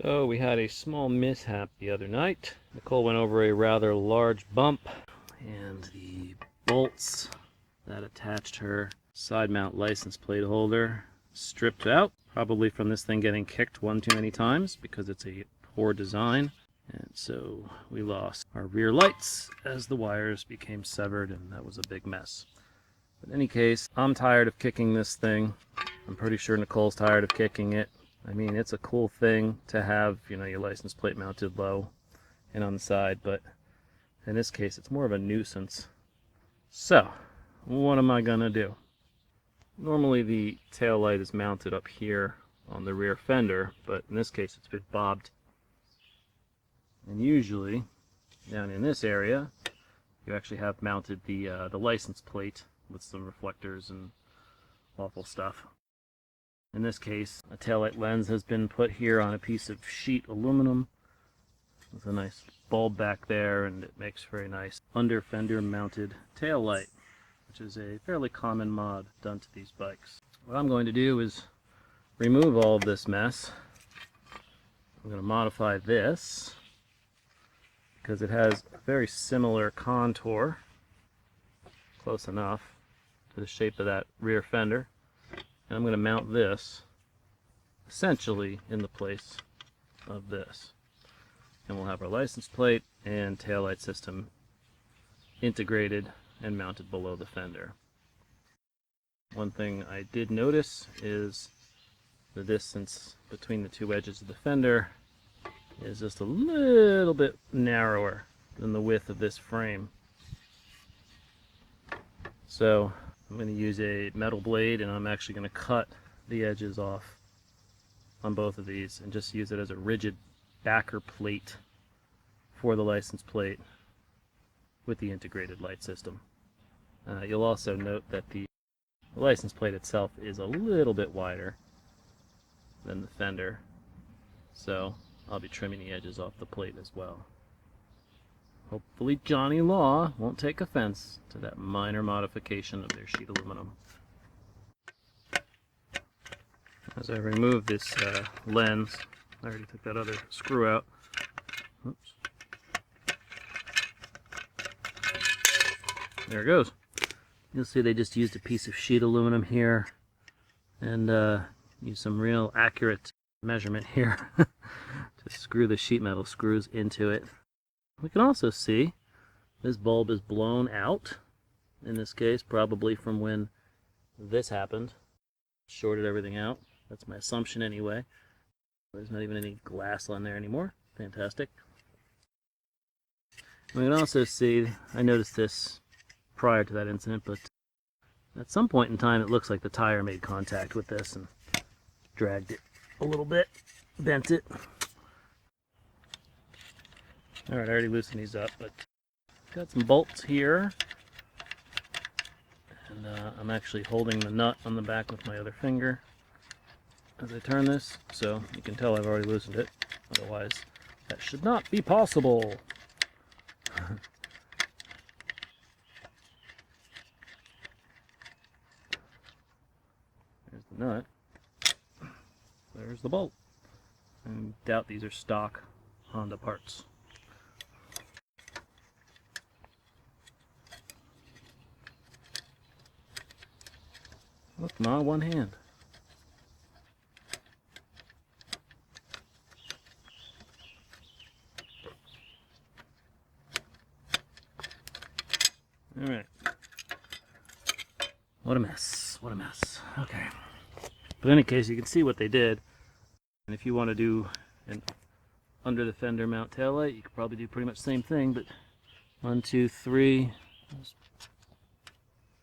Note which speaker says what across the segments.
Speaker 1: So we had a small mishap the other night. Nicole went over a rather large bump, and the bolts that attached her side mount license plate holder stripped out, probably from this thing getting kicked one too many times because it's a poor design. And so we lost our rear lights as the wires became severed, and that was a big mess. But in any case, I'm tired of kicking this thing. I'm pretty sure Nicole's tired of kicking it. I mean, it's a cool thing to have, your license plate mounted low and on the side, but in this case, it's more of a nuisance. So, what am I gonna do? Normally the tail light is mounted up here on the rear fender, but in this case it's been bobbed. And usually, down in this area, you actually have mounted the license plate with some reflectors and awful stuff. In this case, a taillight lens has been put here on a piece of sheet aluminum with a nice bulb back there, and it makes for a nice under fender mounted taillight, which is a fairly common mod done to these bikes. What I'm going to do is remove all of this mess. I'm going to modify this because it has a very similar contour, close enough to the shape of that rear fender. And I'm going to mount this essentially in the place of this. And we'll have our license plate and taillight system integrated and mounted below the fender. One thing I did notice is the distance between the two edges of the fender is just a little bit narrower than the width of this frame. So I'm going to use a metal blade, and I'm actually going to cut the edges off on both of these and just use it as a rigid backer plate for the license plate with the integrated light system. You'll also note that the license plate itself is a little bit wider than the fender, so I'll be trimming the edges off the plate as well. Hopefully Johnny Law won't take offense to that minor modification of their sheet aluminum. As I remove this lens, I already took that other screw out. Oops. There it goes. You'll see they just used a piece of sheet aluminum here and used some real accurate measurement here to screw the sheet metal screws into it. We can also see this bulb is blown out, in this case probably from when this happened. Shorted everything out. That's my assumption anyway. There's not even any glass on there anymore. Fantastic. We can also see, I noticed this prior to that incident, but at some point in time it looks like the tire made contact with this and dragged it a little bit, bent it. Alright, I already loosened these up, but got some bolts here, and I'm actually holding the nut on the back with my other finger as I turn this, so you can tell I've already loosened it, otherwise that should not be possible. There's the nut, there's the bolt. I doubt these are stock Honda parts. Look, Ma, one hand. Alright. What a mess. What a mess. Okay. But in any case, you can see what they did. And if you want to do an under the fender mount taillight, you could probably do pretty much the same thing, but 1, 2, 3.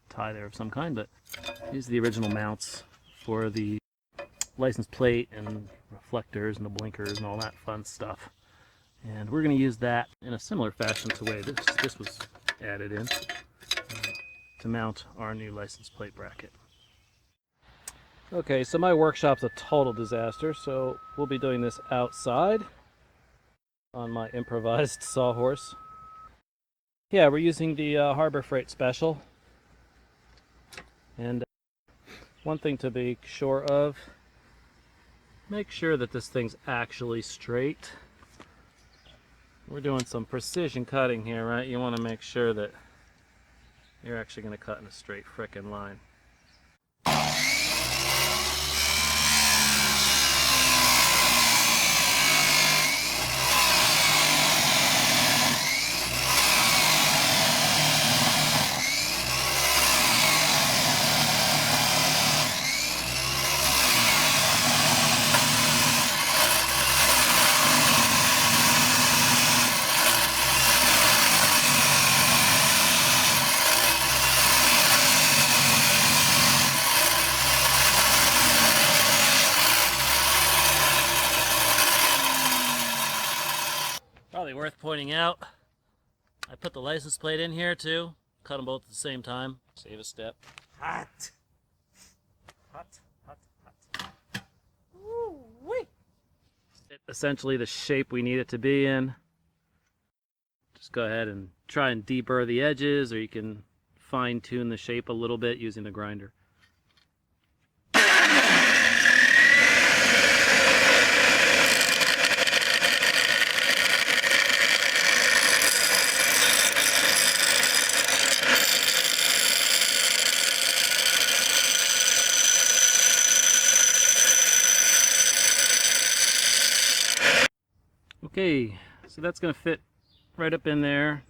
Speaker 1: Tie there of some kind, but these are the original mounts for the license plate and reflectors and the blinkers and all that fun stuff. And we're going to use that in a similar fashion to the way this was added in to mount our new license plate bracket. Okay, so my workshop's a total disaster, so we'll be doing this outside on my improvised sawhorse. Yeah, we're using the Harbor Freight Special. And one thing to be sure of make sure that this thing's actually straight. We're doing some precision cutting here, right? You want to make sure that you're actually going to cut in a straight frickin' line. Probably worth pointing out, I put the license plate in here too. Cut them both at the same time. Save a step. Hot! Hot, hot, hot. Woo-wee! Essentially the shape we need it to be in. Just go ahead and try and deburr the edges, or you can fine tune the shape a little bit using the grinder. Okay, so that's going to fit right up in there,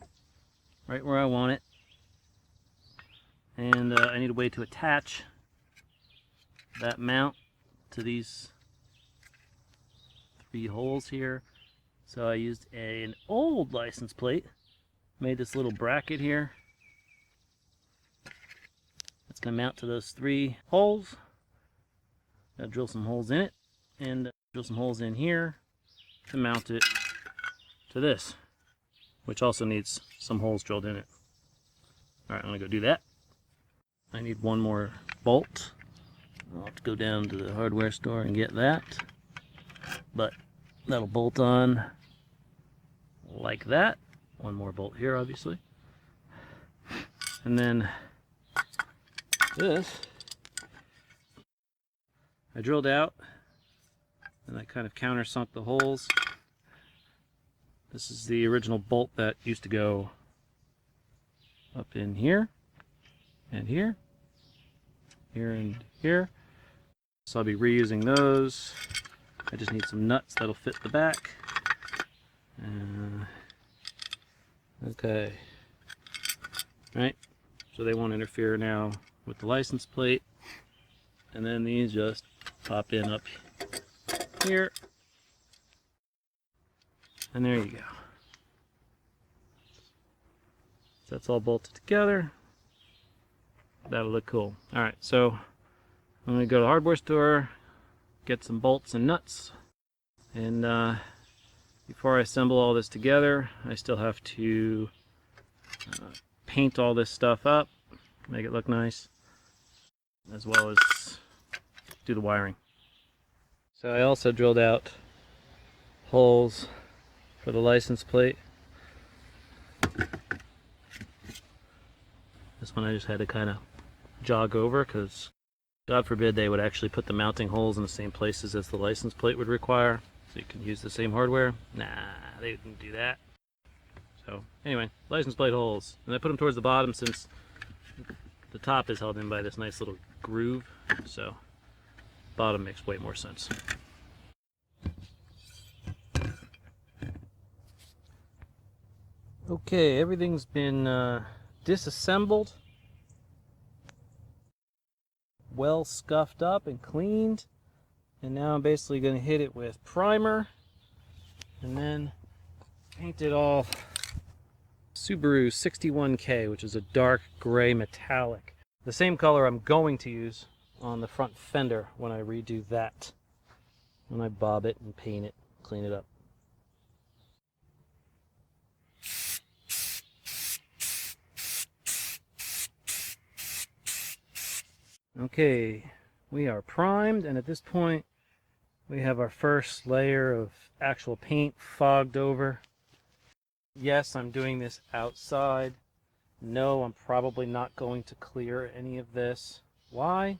Speaker 1: right where I want it. And I need a way to attach that mount to these 3 holes here. So I used an old license plate, made this little bracket here. It's going to mount to those 3 holes. I'll drill some holes in it, and drill some holes in here to mount it to this, which also needs some holes drilled in it. Alright, I'm going to go do that. I need one more bolt. I'll have to go down to the hardware store and get that. But that'll bolt on like that. One more bolt here, obviously. And then this, I drilled out and I kind of countersunk the holes. This is the original bolt that used to go up in here and here, here and here. So I'll be reusing those. I just need some nuts that'll fit the back. Okay. Right, so they won't interfere now with the license plate. And then these just pop in up here, and there you go. So that's all bolted together. That'll look cool. Alright, so I'm going to go to the hardware store, get some bolts and nuts, and before I assemble all this together, I still have to paint all this stuff up, make it look nice, as well as do the wiring. So I also drilled out holes for the license plate. This one I just had to kind of jog over because God forbid they would actually put the mounting holes in the same places as the license plate would require, so you can use the same hardware. Nah, they didn't do that. So anyway, license plate holes. And I put them towards the bottom since the top is held in by this nice little groove, so bottom makes way more sense. Okay, everything's been disassembled, well scuffed up and cleaned, and now I'm basically going to hit it with primer and then paint it all Subaru 61K, which is a dark gray metallic. The same color I'm going to use on the front fender when I redo that, when I bob it and paint it, clean it up. Okay, we are primed, and at this point we have our first layer of actual paint fogged over. Yes, I'm doing this outside. No, I'm probably not going to clear any of this. Why?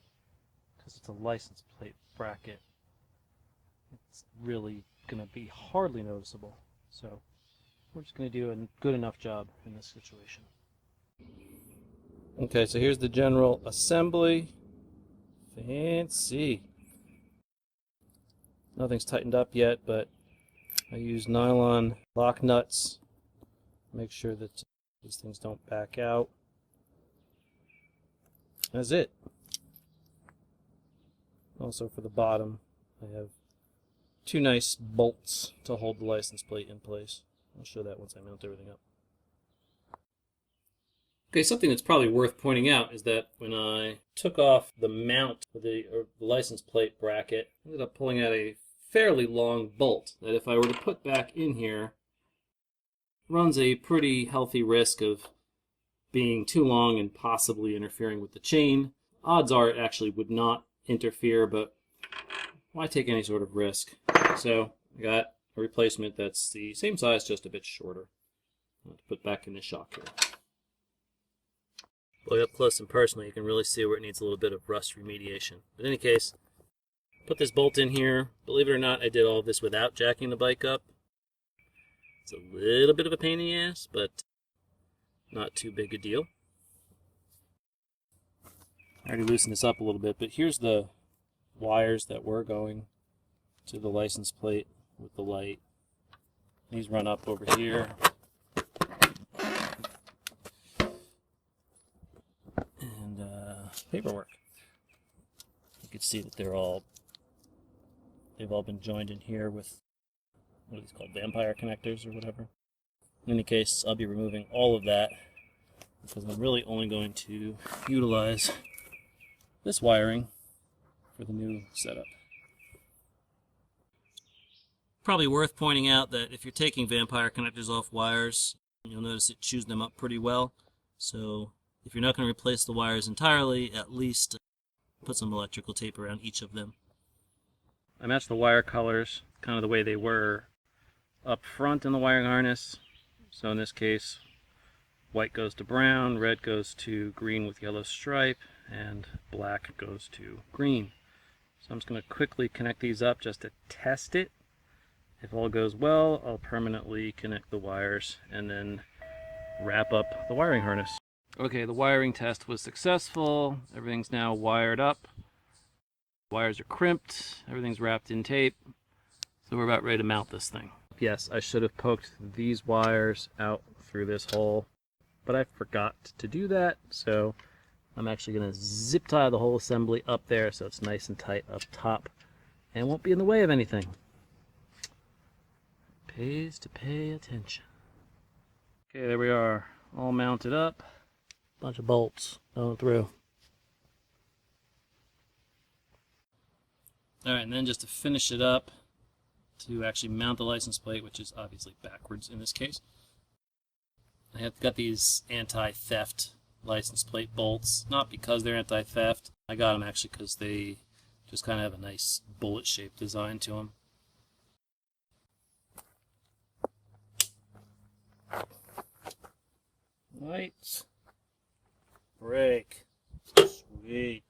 Speaker 1: Because it's a license plate bracket. it's really going to be hardly noticeable. So we're just going to do a good enough job in this situation. Okay, so here's the general assembly. Fancy. Nothing's tightened up yet, but I use nylon lock nuts. Make sure that these things don't back out. That's it. Also for the bottom, I have 2 nice bolts to hold the license plate in place. I'll show that once I mount everything up. Okay, something that's probably worth pointing out is that when I took off the mount for the license plate bracket, I ended up pulling out a fairly long bolt that if I were to put back in here, runs a pretty healthy risk of being too long and possibly interfering with the chain. Odds are it actually would not interfere, but why take any sort of risk? So I got a replacement that's the same size, just a bit shorter. I'll have to put back in the shock here. Well, up close and personal, you can really see where it needs a little bit of rust remediation. But in any case, put this bolt in here. Believe it or not, I did all of this without jacking the bike up. It's a little bit of a pain in the ass, but not too big a deal. I already loosened this up a little bit, but here's the wires that were going to the license plate with the light. These run up over here. And paperwork. You can see that they've all been joined in here with, what are these called, vampire connectors or whatever. In any case, I'll be removing all of that because I'm really only going to utilize this wiring for the new setup. Probably worth pointing out that if you're taking vampire connectors off wires, you'll notice it chews them up pretty well. So if you're not going to replace the wires entirely, at least put some electrical tape around each of them. I matched the wire colors kind of the way they were up front in the wiring harness. So in this case, white goes to brown, red goes to green with yellow stripe, and black goes to green. So I'm just going to quickly connect these up just to test it. If all goes well, I'll permanently connect the wires and then wrap up the wiring harness. Okay, the wiring test was successful. Everything's now wired up. Wires are crimped. Everything's wrapped in tape. So we're about ready to mount this thing. Yes, I should have poked these wires out through this hole, but I forgot to do that, so I'm actually going to zip tie the whole assembly up there so it's nice and tight up top and won't be in the way of anything. Pays to pay attention. Okay, there we are, all mounted up. Bunch of bolts going through. Alright, and then just to finish it up, to actually mount the license plate, which is obviously backwards in this case, I have got these anti-theft license plate bolts. Not because they're anti-theft. I got them actually because they just kind of have a nice bullet-shaped design to them. Lights. Brake. Sweet.